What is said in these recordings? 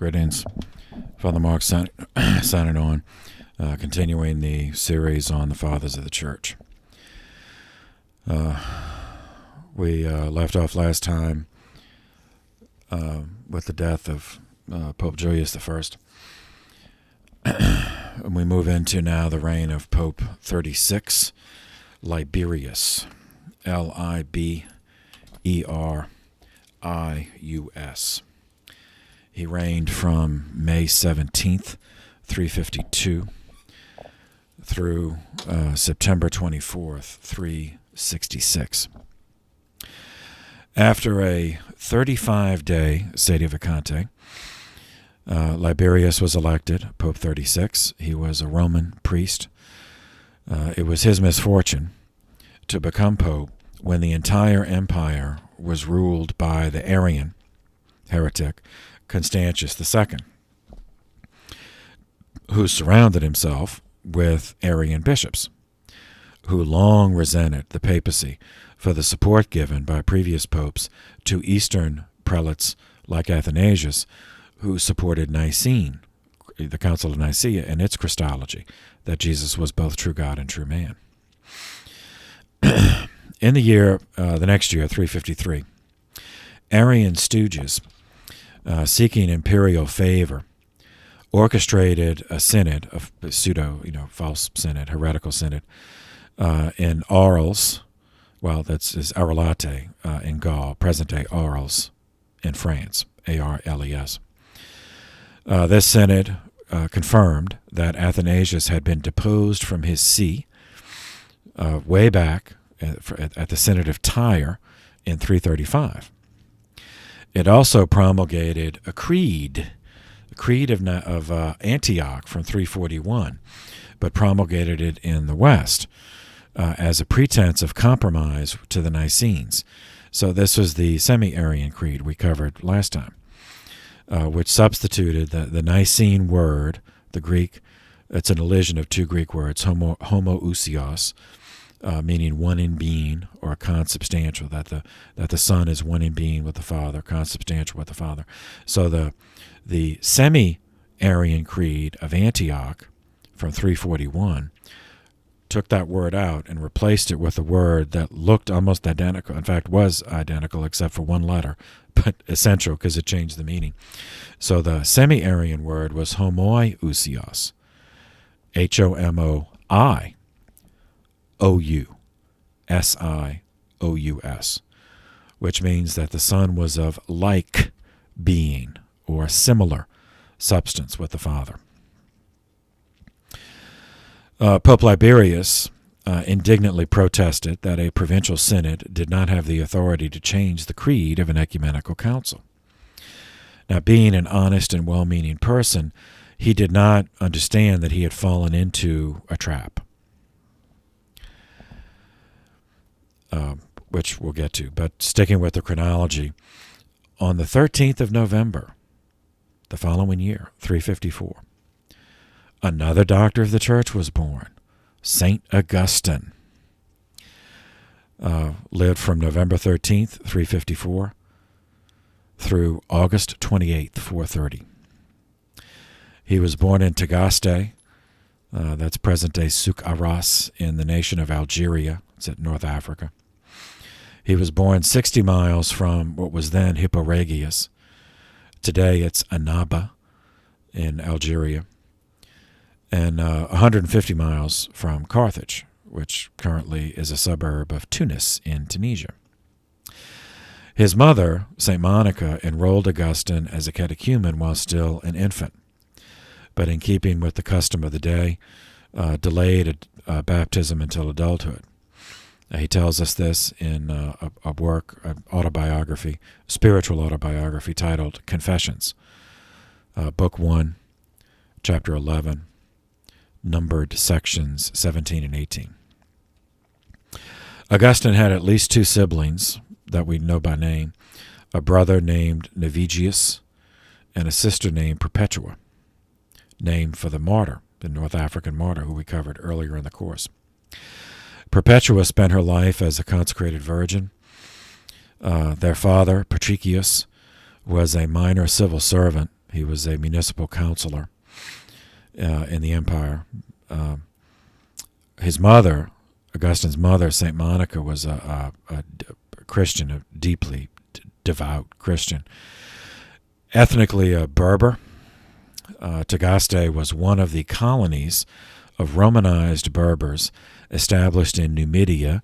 Greetings. Father Mark signing on, continuing the series on the Fathers of the Church. We left off last time with the death of Pope Julius I. And we move into now the reign of Pope 36, Liberius, Liberius. He reigned from May 17th, 352, through September 24th, 366. After a 35-day sede vacante, Liberius was elected Pope 36. He was a Roman priest. It was his misfortune to become pope when the entire empire was ruled by the Arian heretic Constantius II, who surrounded himself with Arian bishops, who long resented the papacy for the support given by previous popes to Eastern prelates like Athanasius, who supported Nicene, the Council of Nicaea, and its Christology, that Jesus was both true God and true man. In the next year, 353, Arian stooges, seeking imperial favor, orchestrated a synod, a false synod, heretical synod, in Arles. Well, that's Arelate in Gaul, present-day Arles in France, Arles. This synod confirmed that Athanasius had been deposed from his see way back at the Synod of Tyre in 335. It also promulgated a creed, of Antioch from 341, but promulgated it in the West as a pretense of compromise to the Nicenes. So this was the semi-Arian creed we covered last time, which substituted the Nicene word, the Greek. It's an elision of two Greek words, homoousios, meaning one in being, or consubstantial, that the Son is one in being with the Father, consubstantial with the Father. So the semi-Arian creed of Antioch from 341 took that word out and replaced it with a word that looked almost identical, in fact was identical except for one letter, but essential because it changed the meaning. So the semi-Arian word was homoiousios, homoiousious, which means that the Son was of like being or similar substance with the Father. Pope Liberius indignantly protested that a provincial synod did not have the authority to change the creed of an ecumenical council. Now, being an honest and well-meaning person, he did not understand that he had fallen into a trap, which we'll get to. But sticking with the chronology, on the 13th of November, the following year, 354, another doctor of the church was born, St. Augustine. Lived from November 13th, 354, through August 28th, 430. He was born in Tagaste, that's present-day Souk Arras in the nation of Algeria. It's at North Africa. He was born 60 miles from what was then Hipporegius. Today it's Annaba in Algeria. And 150 miles from Carthage, which currently is a suburb of Tunis in Tunisia. His mother, St. Monica, enrolled Augustine as a catechumen while still an infant, but in keeping with the custom of the day, delayed baptism until adulthood. He tells us this in a work, an autobiography, spiritual autobiography titled Confessions, Book 1, Chapter 11, numbered sections 17 and 18. Augustine had at least two siblings that we know by name, a brother named Navigius and a sister named Perpetua, named for the martyr, the North African martyr who we covered earlier in the course. Perpetua spent her life as a consecrated virgin. Their father, Patricius, was a minor civil servant. He was a municipal councilor in the empire. His mother, Augustine's mother, St. Monica, was a Christian, a deeply devout Christian. Ethnically a Berber, Tagaste was one of the colonies of Romanized Berbers established in Numidia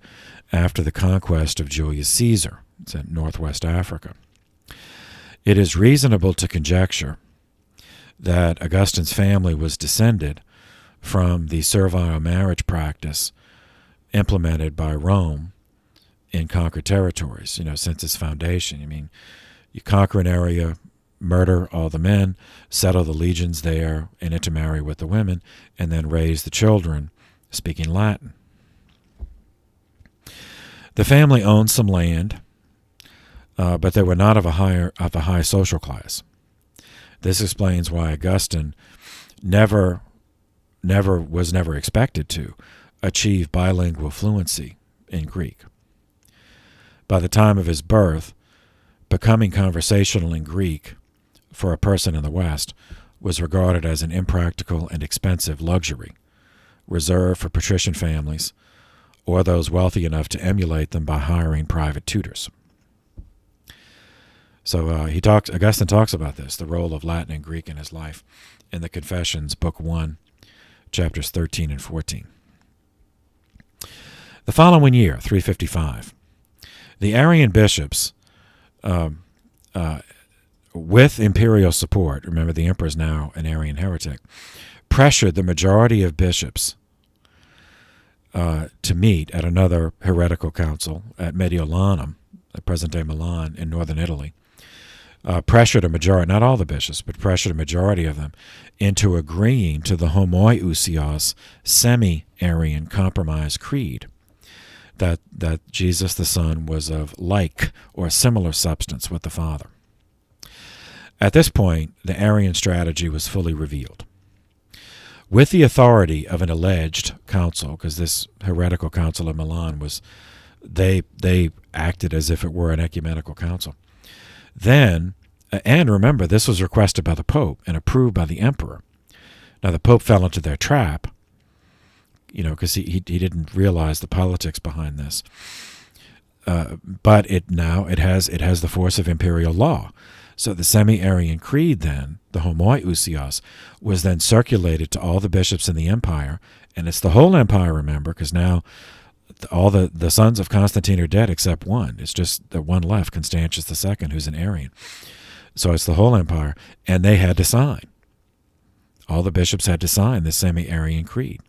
after the conquest of Julius Caesar. It's in northwest Africa. It is reasonable to conjecture that Augustine's family was descended from the servile marriage practice implemented by Rome in conquered territories, since its foundation. I mean, you conquer an area, murder all the men, settle the legions there, and intermarry with the women, and then raise the children speaking Latin. The family owned some land, but they were not of a high social class. This explains why Augustine never expected to achieve bilingual fluency in Greek. By the time of his birth, becoming conversational in Greek for a person in the West was regarded as an impractical and expensive luxury, reserved for patrician families or those wealthy enough to emulate them by hiring private tutors. So Augustine talks about this, the role of Latin and Greek in his life, in the Confessions, Book 1, chapters 13 and 14. The following year, 355, the Arian bishops, with imperial support, remember the emperor is now an Arian heretic, pressured the majority of bishops to meet at another heretical council at Mediolanum, at present-day Milan in northern Italy. Pressured a majority, not all the bishops, but pressured a majority of them into agreeing to the homoiousios semi-Arian compromise creed, that Jesus the Son was of like or similar substance with the Father. At this point, the Arian strategy was fully revealed. With the authority of an alleged council, because this heretical council of Milan they acted as if it were an ecumenical council. Then, and remember, this was requested by the Pope and approved by the Emperor. Now, the Pope fell into their trap, because he didn't realize the politics behind this. But it has the force of imperial law. So the semi-Arian creed then, the homoiousios, was then circulated to all the bishops in the empire, and it's the whole empire, remember, because now all the sons of Constantine are dead except one. It's just the one left, Constantius II, who's an Arian. So it's the whole empire, and they had to sign. All the bishops had to sign the semi-Arian creed,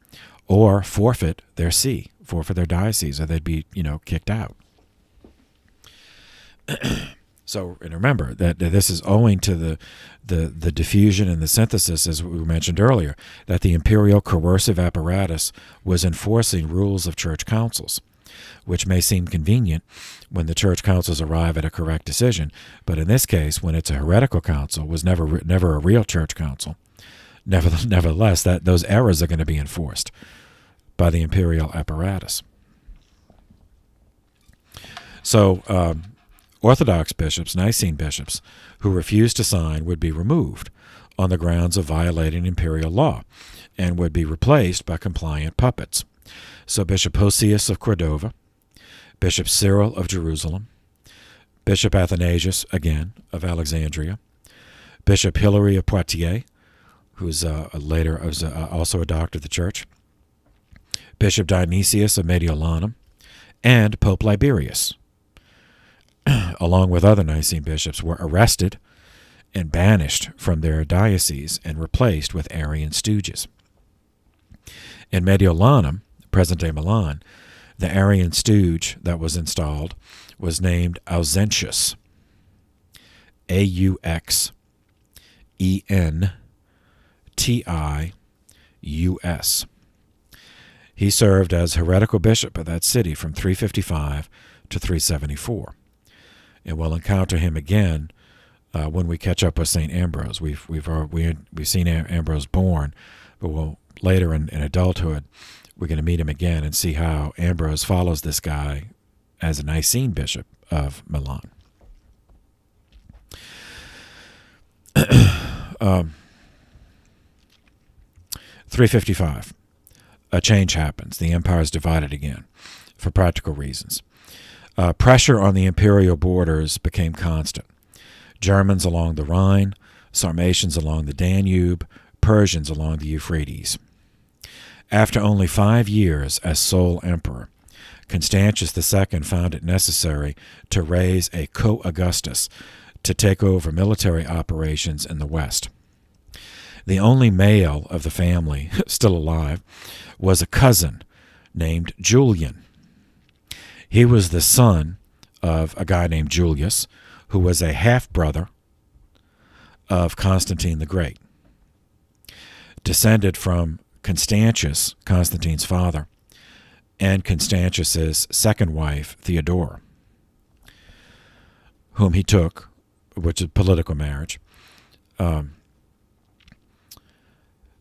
or forfeit their see, forfeit their diocese, or they'd be, kicked out. So, and remember that this is owing to the diffusion and the synthesis, as we mentioned earlier, that the imperial coercive apparatus was enforcing rules of church councils, which may seem convenient when the church councils arrive at a correct decision, but in this case, when it's a heretical council, was never a real church council. Nevertheless, those errors are going to be enforced by the imperial apparatus. So, Orthodox bishops, Nicene bishops, who refused to sign would be removed on the grounds of violating imperial law and would be replaced by compliant puppets. So Bishop Hosius of Cordova, Bishop Cyril of Jerusalem, Bishop Athanasius, again, of Alexandria, Bishop Hilary of Poitiers, who's also a doctor of the church, Bishop Dionysius of Mediolanum, and Pope Liberius, along with other Nicene bishops, were arrested and banished from their dioceses and replaced with Arian stooges. In Mediolanum, present-day Milan, the Arian stooge that was installed was named Auxentius, Auxentius. He served as heretical bishop of that city from 355 to 374. And we'll encounter him again when we catch up with St. Ambrose. We've seen Ambrose born, but later in adulthood, we're going to meet him again and see how Ambrose follows this guy as a Nicene bishop of Milan. 355. A change happens. The empire is divided again for practical reasons. Pressure on the imperial borders became constant. Germans along the Rhine, Sarmatians along the Danube, Persians along the Euphrates. After only 5 years as sole emperor, Constantius II found it necessary to raise a co-Augustus to take over military operations in the West. The only male of the family still alive was a cousin named Julian. He was the son of a guy named Julius, who was a half-brother of Constantine the Great, descended from Constantius, Constantine's father, and Constantius's second wife, Theodora, whom he took, which is political marriage.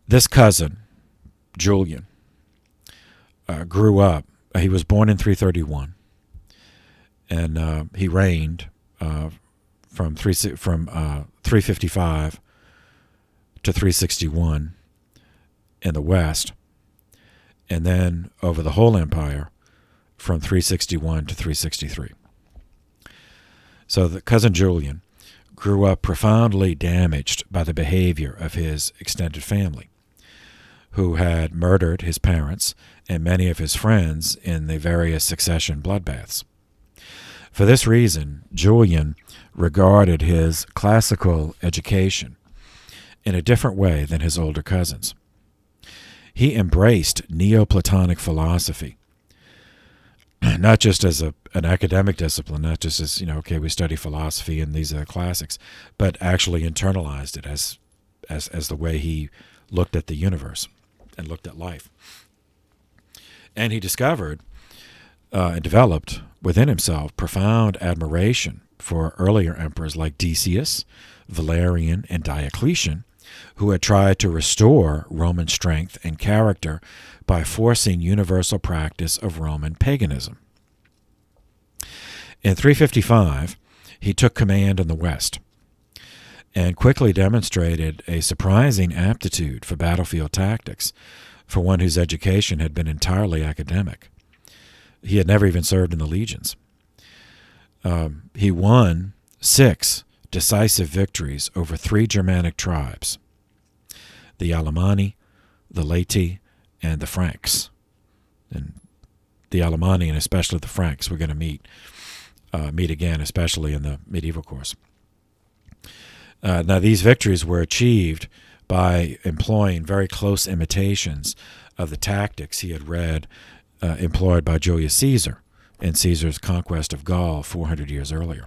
This cousin, Julian, grew up. He was born in 331, and he reigned from 355 to 361 in the West, and then over the whole empire from 361 to 363. So the cousin Julian grew up profoundly damaged by the behavior of his extended family, who had murdered his parents and many of his friends in the various succession bloodbaths. For this reason, Julian regarded his classical education in a different way than his older cousins. He embraced Neoplatonic philosophy, not just as an academic discipline, not just as, okay, we study philosophy and these are the classics, but actually internalized it as the way he looked at the universe and looked at life. And he discovered and developed within himself profound admiration for earlier emperors like Decius, Valerian, and Diocletian, who had tried to restore Roman strength and character by forcing universal practice of Roman paganism. In 355, he took command in the West and quickly demonstrated a surprising aptitude for battlefield tactics for one whose education had been entirely academic. He had never even served in the legions. He won 6 decisive victories over 3 Germanic tribes, the Alemanni, the Laeti, and the Franks. And the Alemanni, and especially the Franks, we're going to meet again, especially in the medieval course. Now, these victories were achieved by employing very close imitations of the tactics he had read employed by Julius Caesar in Caesar's conquest of Gaul 400 years earlier.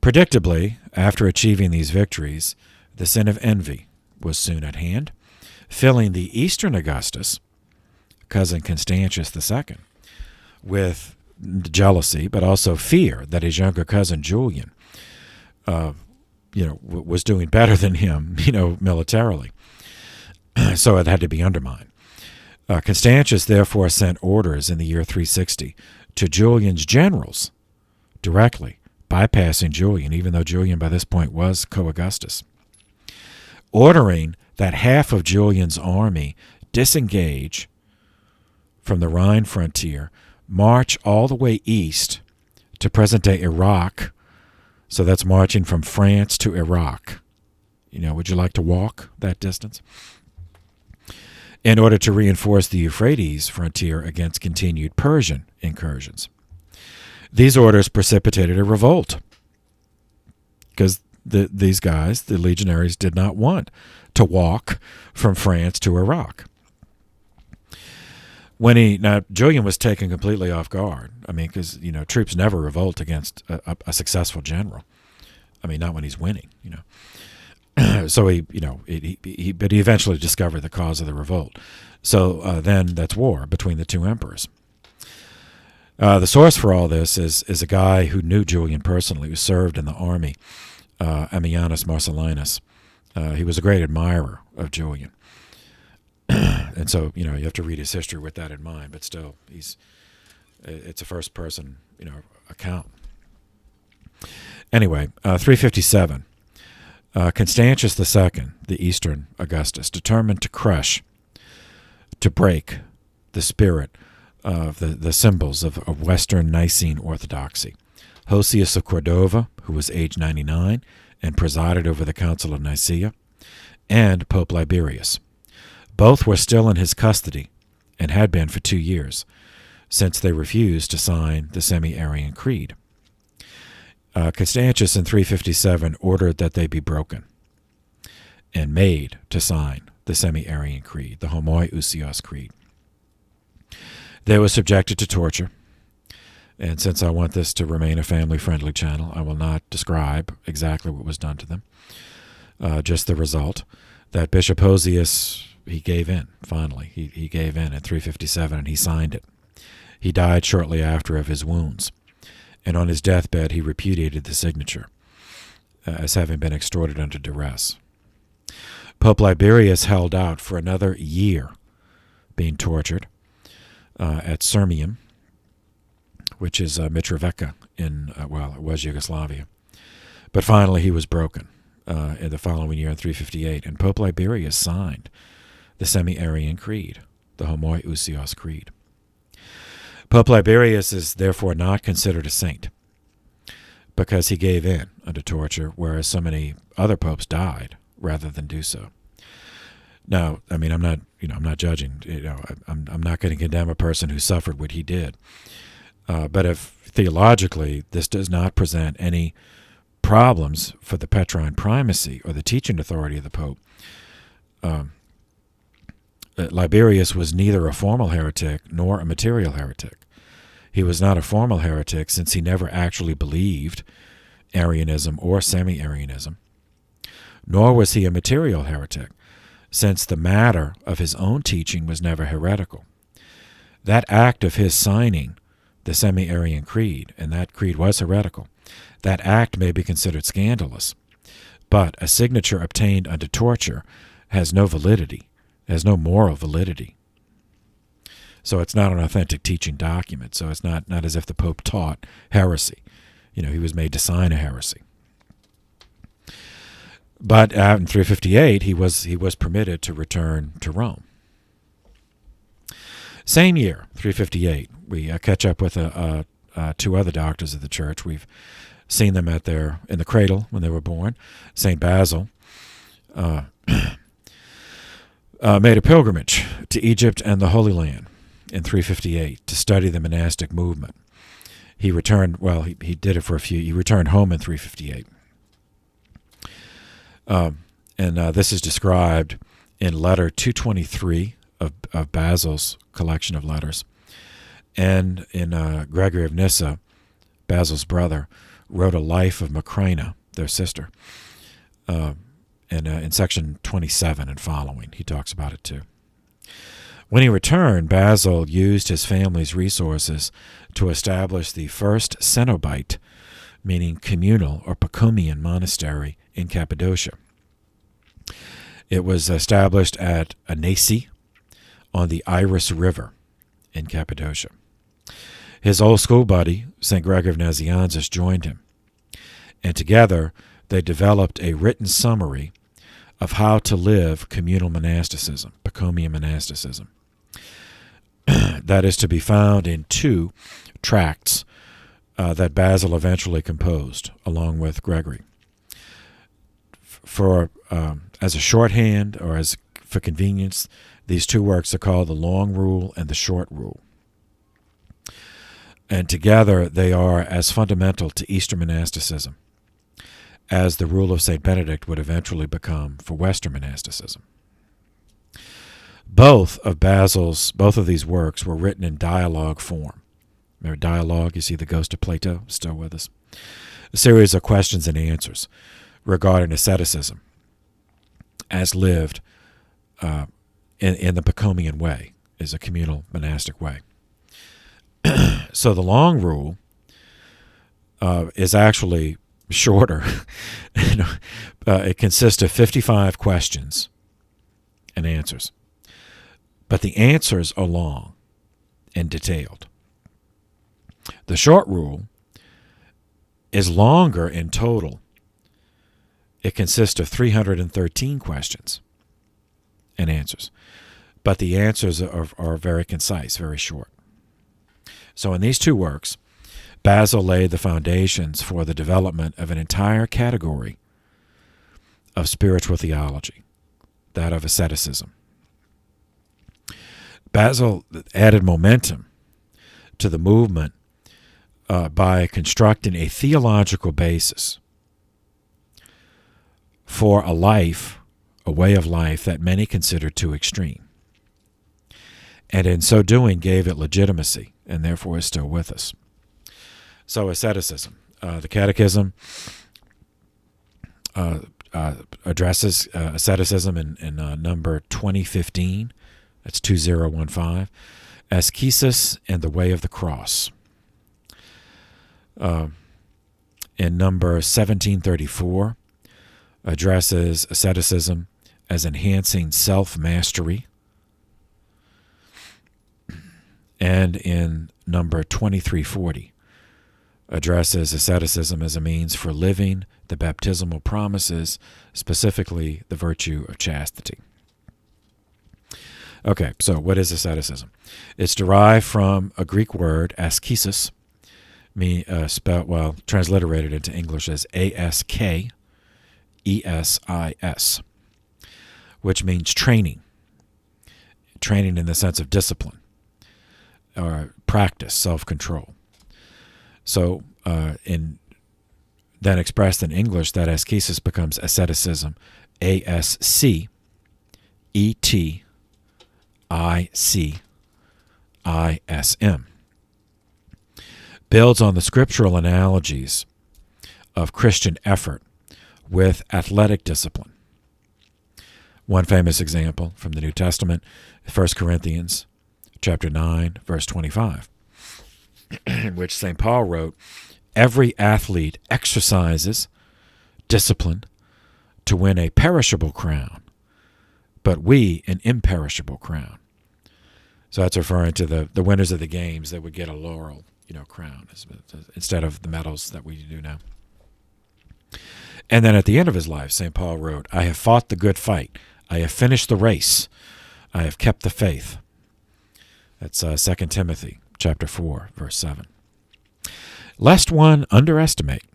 Predictably, after achieving these victories, the sin of envy was soon at hand, filling the eastern Augustus, cousin Constantius II, with jealousy, but also fear that his younger cousin Julian, was doing better than him, militarily. So it had to be undermined. Constantius therefore sent orders in the year 360 to Julian's generals directly, bypassing Julian, even though Julian by this point was co-Augustus, ordering that half of Julian's army disengage from the Rhine frontier, march all the way east to present-day Iraq. So that's marching from France to Iraq. Would you like to walk that distance? In order to reinforce the Euphrates frontier against continued Persian incursions. These orders precipitated a revolt because these guys, the legionaries, did not want to walk from France to Iraq. Now Julian was taken completely off guard. Because troops never revolt against a successful general. Not when he's winning. So but he eventually discovered the cause of the revolt. So then that's war between the two emperors. The source for all this is a guy who knew Julian personally, who served in the army, Ammianus Marcellinus. He was a great admirer of Julian. And so, you have to read his history with that in mind, but still, it's a first-person, account. Anyway, 357. Constantius II, the Eastern Augustus, determined to break the spirit of the symbols of Western Nicene Orthodoxy. Hosius of Cordova, who was age 99 and presided over the Council of Nicaea, and Pope Liberius. Both were still in his custody and had been for 2 years, since they refused to sign the Semi-Arian Creed. Constantius in 357 ordered that they be broken and made to sign the Semi-Arian Creed, the Homoiousios Creed. They were subjected to torture, and since I want this to remain a family-friendly channel, I will not describe exactly what was done to them, just the result, that Bishop Hosius, he gave in, finally. He gave in at 357, and he signed it. He died shortly after of his wounds, and on his deathbed he repudiated the signature as having been extorted under duress. Pope Liberius held out for another year, being tortured at Sirmium, which is Mitrovica in, it was Yugoslavia. But finally he was broken in the following year in 358, and Pope Liberius signed the Semi-Arian Creed, the Homoiousios Creed. Pope Liberius is therefore not considered a saint because he gave in under torture, whereas so many other popes died rather than do so. Now, I mean, I'm not judging. I'm not going to condemn a person who suffered what he did. But if theologically this does not present any problems for the Petrine primacy or the teaching authority of the Pope, Liberius was neither a formal heretic nor a material heretic. He was not a formal heretic since he never actually believed Arianism or Semi-Arianism, nor was he a material heretic since the matter of his own teaching was never heretical. That act of his signing the Semi-Arian Creed, and that creed was heretical, that act may be considered scandalous, but a signature obtained under torture has no validity, has no moral validity. So it's not an authentic teaching document. So it's not as if the Pope taught heresy. He was made to sign a heresy. But in 358, he was permitted to return to Rome. Same year, 358, we catch up with two other doctors of the church. We've seen them in the cradle when they were born. St. Basil made a pilgrimage to Egypt and the Holy Land in 358 to study the monastic movement. He returned, he did it for he returned home in 358. And this is described in letter 223 of Basil's collection of letters. And in Gregory of Nyssa, Basil's brother, wrote a life of Macrina, their sister. And in section 27 and following, he talks about it too. When he returned, Basil used his family's resources to establish the first cenobite, meaning communal or Pachomian monastery in Cappadocia. It was established at Anasi on the Iris River in Cappadocia. His old school buddy, St. Gregory of Nazianzus, joined him, and together they developed a written summary of how to live communal monasticism, Pachomian monasticism. That is to be found in 2 tracts that Basil eventually composed, along with Gregory. As a shorthand or for convenience, these 2 works are called the Long Rule and the Short Rule. And together they are as fundamental to Eastern monasticism as the Rule of St. Benedict would eventually become for Western monasticism. Both of these works were written in dialogue form. Remember dialogue? You see the ghost of Plato still with us. A series of questions and answers regarding asceticism as lived in the Pachomian way, is a communal monastic way. So the Long Rule is actually shorter. It consists of 55 questions and answers. But the answers are long and detailed. The Short Rule is longer in total It consists of 313 questions and answers, but the answers are very concise, very short. So in these two works, Basil laid the foundations for the development of an entire category of spiritual theology, that of asceticism. Basil added momentum to the movement by constructing a theological basis for a way of life that many consider too extreme, and in so doing gave it legitimacy, and therefore is still with us. So asceticism, the Catechism addresses asceticism in number 2015, that's 2015, Ascesis and the Way of the Cross. In number 1734, addresses asceticism as enhancing self-mastery. And in number 2340, addresses asceticism as a means for living the baptismal promises, specifically the virtue of chastity. Okay, so what is asceticism? It's derived from a Greek word, ascesis, transliterated into English as A-S-K-E-S-I-S, which means training in the sense of discipline, or practice, self-control. So, then expressed in English, that ascesis becomes asceticism, A-S-C-E-T-I-C-I-S-M. Builds on the scriptural analogies of Christian effort with athletic discipline. One famous example from the New Testament, 1 Corinthians chapter 9, verse 25, in which St. Paul wrote, "Every athlete exercises discipline to win a perishable crown, but we an imperishable crown." So that's referring to the winners of the games that would get a laurel, crown, instead of the medals that we do now. And then at the end of his life, St. Paul wrote, "I have fought the good fight. I have finished the race. I have kept the faith." That's 2 Timothy chapter 4, verse 7. Lest one underestimate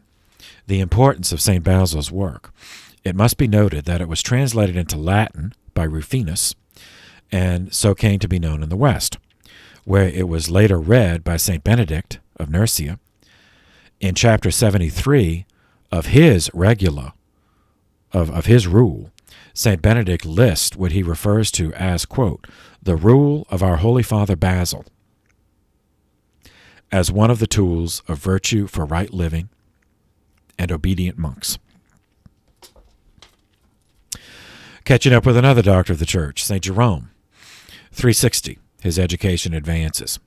the importance of St. Basil's work, it must be noted that it was translated into Latin by Rufinus, and so came to be known in the West, where it was later read by St. Benedict of Nursia. In chapter 73 of his regula, of his rule, St. Benedict lists what he refers to as, quote, "the rule of our Holy Father Basil," as one of the tools of virtue for right living and obedient monks. Catching up with another doctor of the Church, St. Jerome, 360, his education advances.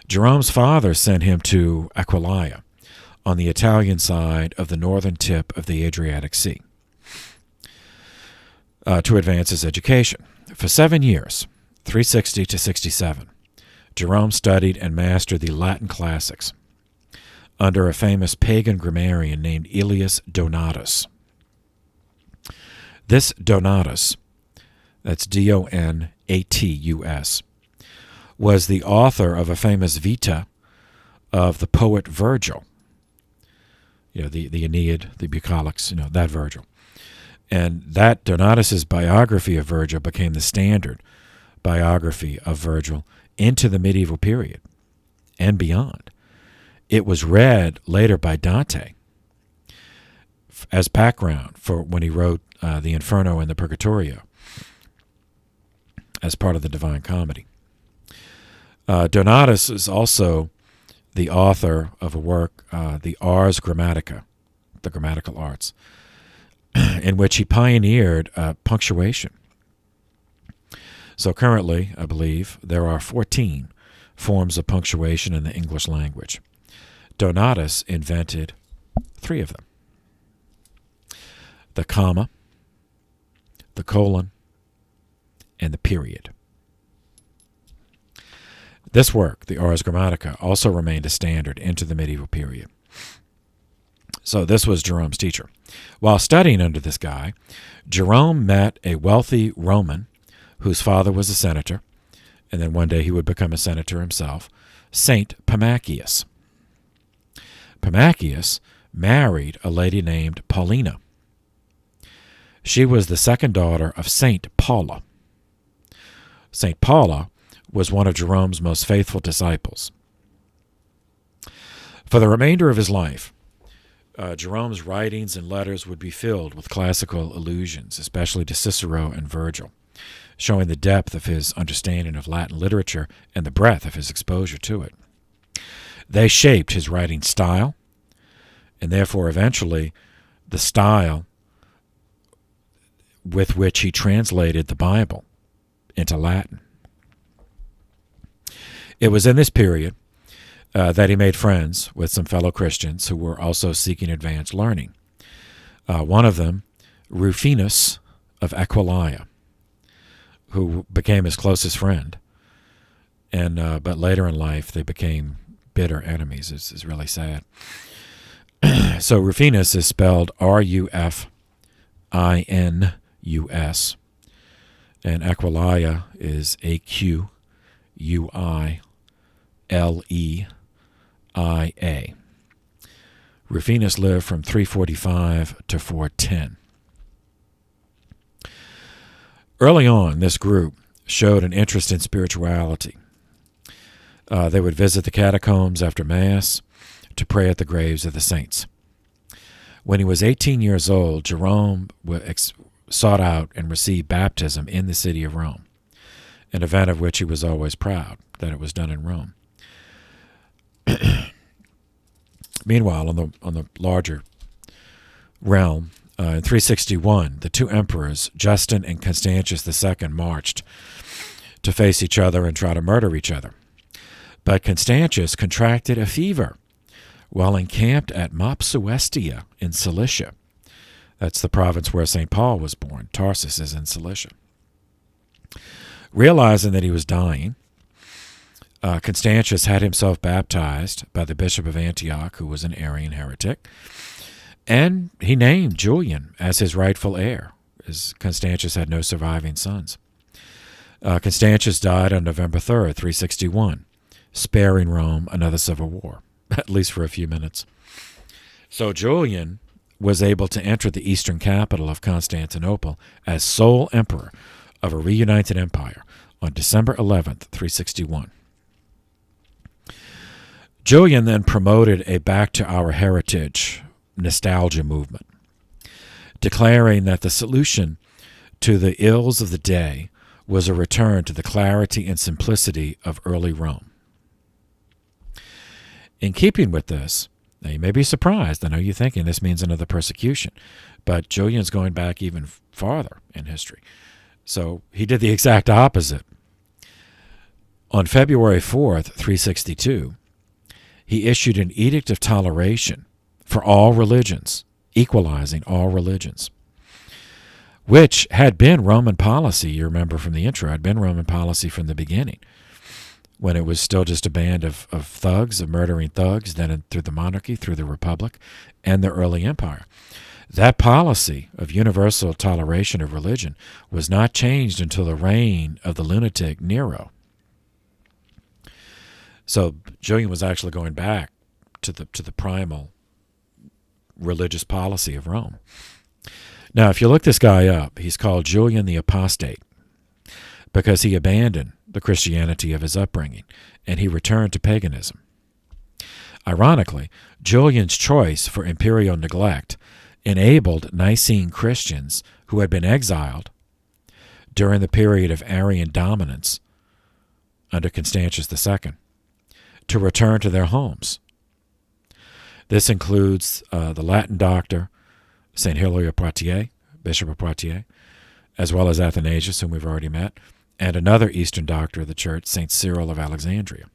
Jerome's father sent him to Aquileia, on the Italian side of the northern tip of the Adriatic Sea, to advance his education. For 7 years, 360 to 67, Jerome studied and mastered the Latin classics under a famous pagan grammarian named Aelius Donatus. This Donatus, that's Donatus, was the author of a famous Vita of the poet Virgil. The Aeneid, the Bucolics, that Virgil. And that Donatus's biography of Virgil became the standard biography of Virgil into the medieval period and beyond. It was read later by Dante as background for when he wrote the Inferno and the Purgatorio as part of the Divine Comedy. Donatus is also the author of a work, the Ars Grammatica, the grammatical arts, in which he pioneered punctuation. So currently, I believe, there are 14 forms of punctuation in the English language. Donatus invented 3 of them: the comma, the colon, and the period. This work, the Ars Grammatica, also remained a standard into the medieval period. So this was Jerome's teacher. While studying under this guy, Jerome met a wealthy Roman whose father was a senator, and then one day he would become a senator himself, Saint Pamachius. Pamachius married a lady named Paulina. She was the second daughter of Saint Paula. Saint Paula was one of Jerome's most faithful disciples. For the remainder of his life, Jerome's writings and letters would be filled with classical allusions, especially to Cicero and Virgil, showing the depth of his understanding of Latin literature and the breadth of his exposure to it. They shaped his writing style, and therefore eventually the style with which he translated the Bible into Latin. It was in this period that he made friends with some fellow Christians who were also seeking advanced learning. One of them, Rufinus of Aquileia, who became his closest friend, and but later in life they became bitter enemies. It's really sad. So Rufinus is spelled Rufinus, and Aquileia is Aquileia. Rufinus lived from 345 to 410. Early on, this group showed an interest in spirituality. They would visit the catacombs after Mass to pray at the graves of the saints. When he was 18 years old, Jerome sought out and received baptism in the city of Rome, an event of which he was always proud, that it was done in Rome. Meanwhile, on the larger realm, in 361, the two emperors, Justin and Constantius II, marched to face each other and try to murder each other. But Constantius contracted a fever while encamped at Mopsuestia in Cilicia. That's the province where St. Paul was born. Tarsus is in Cilicia. Realizing that he was dying, Constantius had himself baptized by the bishop of Antioch, who was an Arian heretic, and he named Julian as his rightful heir, as Constantius had no surviving sons. Constantius died on November 3rd, 361, sparing Rome another civil war, at least for a few minutes. So Julian was able to enter the eastern capital of Constantinople as sole emperor of a reunited empire on December 11th, 361. Julian then promoted a back to our heritage nostalgia movement, declaring that the solution to the ills of the day was a return to the clarity and simplicity of early Rome. In keeping with this, now you may be surprised, I know you're thinking this means another persecution, but Julian's going back even farther in history. So he did the exact opposite. On February 4th, 362, he issued an edict of toleration for all religions, equalizing all religions, which had been Roman policy, you remember from the intro, had been Roman policy from the beginning, when it was still just a band of thugs, of murdering thugs, then through the monarchy, through the republic, and the early empire. That policy of universal toleration of religion was not changed until the reign of the lunatic Nero. So Julian was actually going back to the primal religious policy of Rome. Now, if you look this guy up, he's called Julian the Apostate because he abandoned the Christianity of his upbringing and he returned to paganism. Ironically, Julian's choice for imperial neglect enabled Nicene Christians who had been exiled during the period of Arian dominance under Constantius II to return to their homes. This includes the Latin doctor, St. Hilary of Poitiers, Bishop of Poitiers, as well as Athanasius, whom we've already met, and another Eastern doctor of the church, St. Cyril of Alexandria.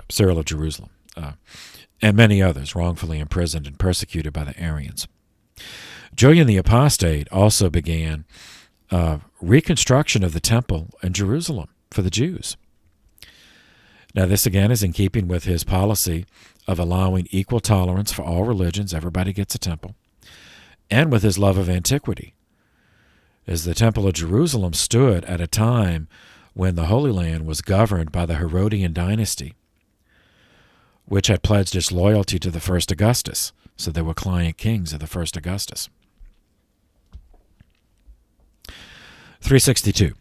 Cyril of Jerusalem, and many others wrongfully imprisoned and persecuted by the Arians. Julian the Apostate also began reconstruction of the temple in Jerusalem for the Jews. Now, this again is in keeping with his policy of allowing equal tolerance for all religions. Everybody gets a temple. And with his love of antiquity, as the Temple of Jerusalem stood at a time when the Holy Land was governed by the Herodian dynasty, which had pledged its loyalty to the first Augustus. So they were client kings of the first Augustus. 362.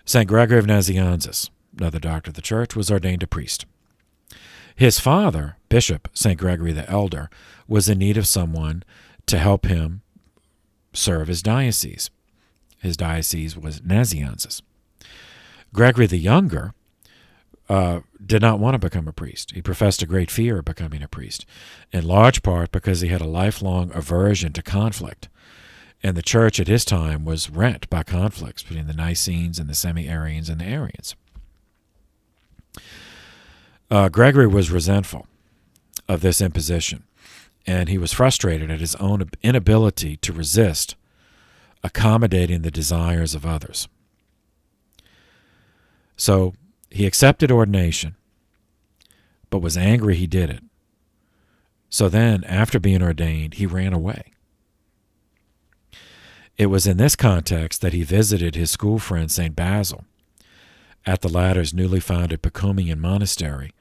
St. Gregory of Nazianzus, another doctor of the Church, was ordained a priest. His father, Bishop St. Gregory the Elder, was in need of someone to help him serve his diocese. His diocese was Nazianzus. Gregory the Younger did not want to become a priest. He professed a great fear of becoming a priest, in large part because he had a lifelong aversion to conflict. And the church at his time was rent by conflicts between the Nicenes and the Semi-Arians and the Arians. Gregory was resentful of this imposition, and he was frustrated at his own inability to resist accommodating the desires of others. So he accepted ordination, but was angry he did it. So then, after being ordained, he ran away. It was in this context that he visited his school friend St. Basil at the latter's newly founded Pachomian monastery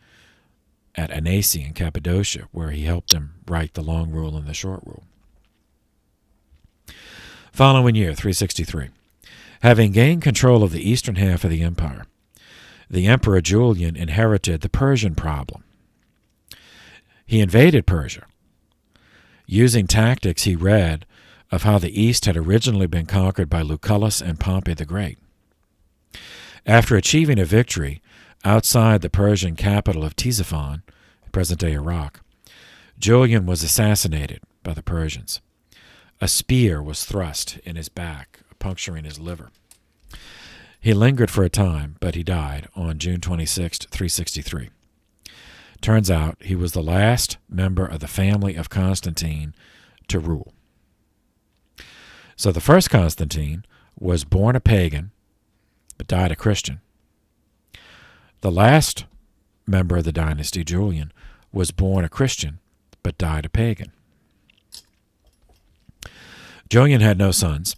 at Anasi in Cappadocia, where he helped him write the Long Rule and the Short Rule. Following year, 363. Having gained control of the eastern half of the empire, the Emperor Julian inherited the Persian problem. He invaded Persia, using tactics he read of how the East had originally been conquered by Lucullus and Pompey the Great. After achieving a victory outside the Persian capital of Ctesiphon, present-day Iraq, Julian was assassinated by the Persians. A spear was thrust in his back, puncturing his liver. He lingered for a time, but he died on June 26, 363. Turns out he was the last member of the family of Constantine to rule. So the first Constantine was born a pagan, but died a Christian. The last member of the dynasty, Julian, was born a Christian, but died a pagan. Julian had no sons,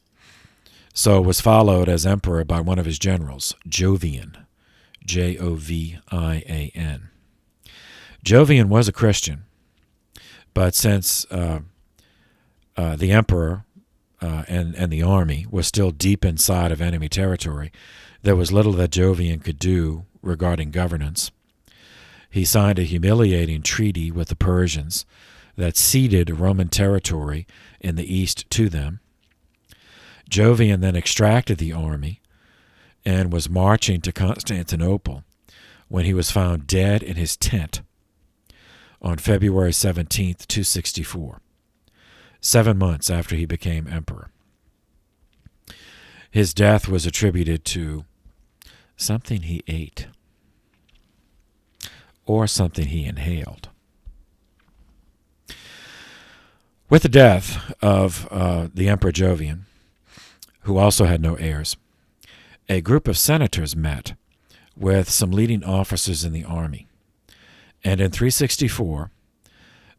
so was followed as emperor by one of his generals, Jovian, Jovian. Jovian was a Christian, but since the emperor and the army was still deep inside of enemy territory, there was little that Jovian could do regarding governance. He signed a humiliating treaty with the Persians that ceded Roman territory in the east to them. Jovian then extracted the army and was marching to Constantinople when he was found dead in his tent on February 17, 264, 7 months after he became emperor. His death was attributed to something he ate or something he inhaled. With the death of the Emperor Jovian, who also had no heirs, a group of senators met with some leading officers in the army, and in 364,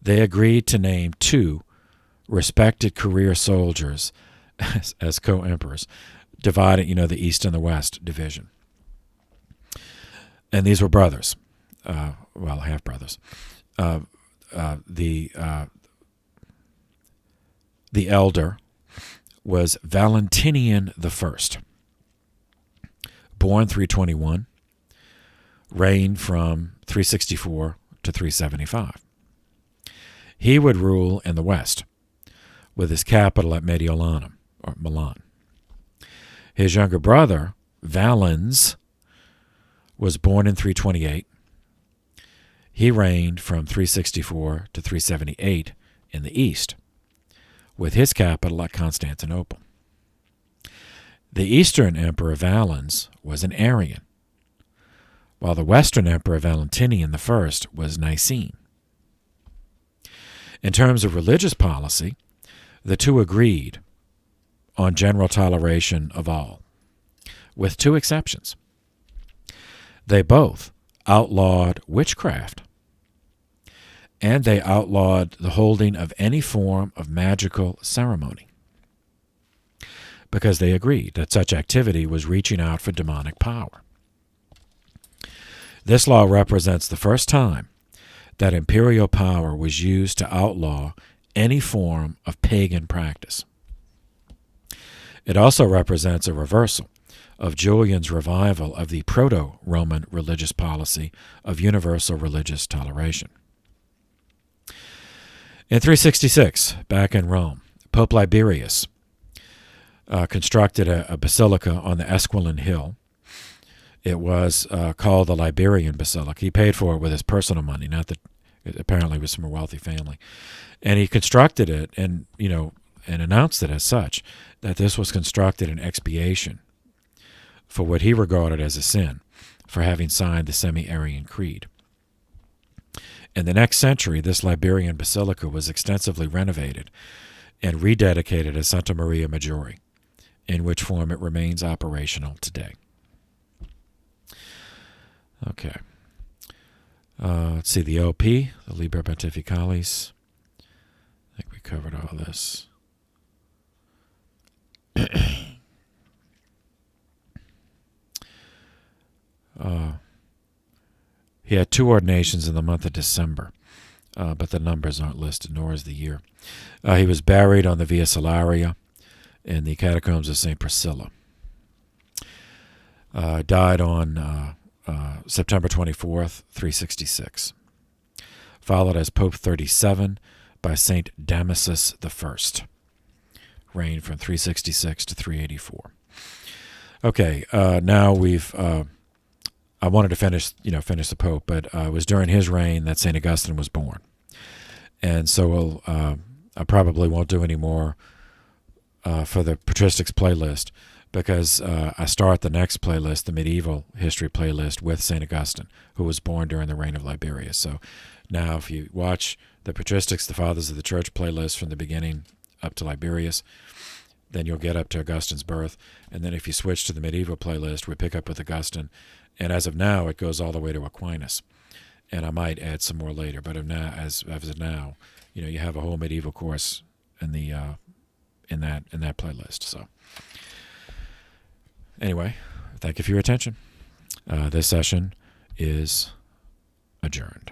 they agreed to name 2 respected career soldiers as co-emperors, dividing, the East and the West division. And these were brothers, half-brothers. The elder was Valentinian I, born 321, reigned from 364 to 375. He would rule in the West, with his capital at Mediolanum, or Milan. His younger brother, Valens, was born in 328. He reigned from 364 to 378 in the East, with his capital at Constantinople. The Eastern Emperor Valens was an Arian, while the Western Emperor Valentinian I was Nicene. In terms of religious policy, the 2 agreed on general toleration of all, with 2 exceptions. They both outlawed witchcraft, and they outlawed the holding of any form of magical ceremony because they agreed that such activity was reaching out for demonic power. This law represents the first time that imperial power was used to outlaw any form of pagan practice. It also represents a reversal of Julian's revival of the proto-Roman religious policy of universal religious toleration. In 366, back in Rome, Pope Liberius constructed a basilica on the Esquiline Hill. It was called the Liberian Basilica. He paid for it with his personal money, not that it apparently was from a wealthy family. And he constructed it and announced it as such, that this was constructed in expiation for what he regarded as a sin for having signed the Semi-Arian Creed. In the next century, this Liberian Basilica was extensively renovated and rededicated as Santa Maria Maggiore, in which form it remains operational today. Okay. Let's see, the OP, the Liber Pontificalis. I think we covered all this. He had 2 ordinations in the month of December, but the numbers aren't listed, nor is the year. He was buried on the Via Salaria in the catacombs of St. Priscilla. Died on September 24th, 366. Followed as Pope 37 by St. Damasus I. Reigned from 366 to 384. Okay, now we've... I wanted to finish the Pope, but it was during his reign that St. Augustine was born. And so I probably won't do any more for the Patristics playlist, because I start the next playlist, the medieval history playlist, with St. Augustine, who was born during the reign of Liberius. So now if you watch the Patristics, the Fathers of the Church playlist from the beginning up to Liberius, then you'll get up to Augustine's birth. And then if you switch to the medieval playlist, we pick up with Augustine. And as of now, it goes all the way to Aquinas. And I might add some more later. But as of now, you have a whole medieval course in the in that playlist. So anyway, thank you for your attention. This session is adjourned.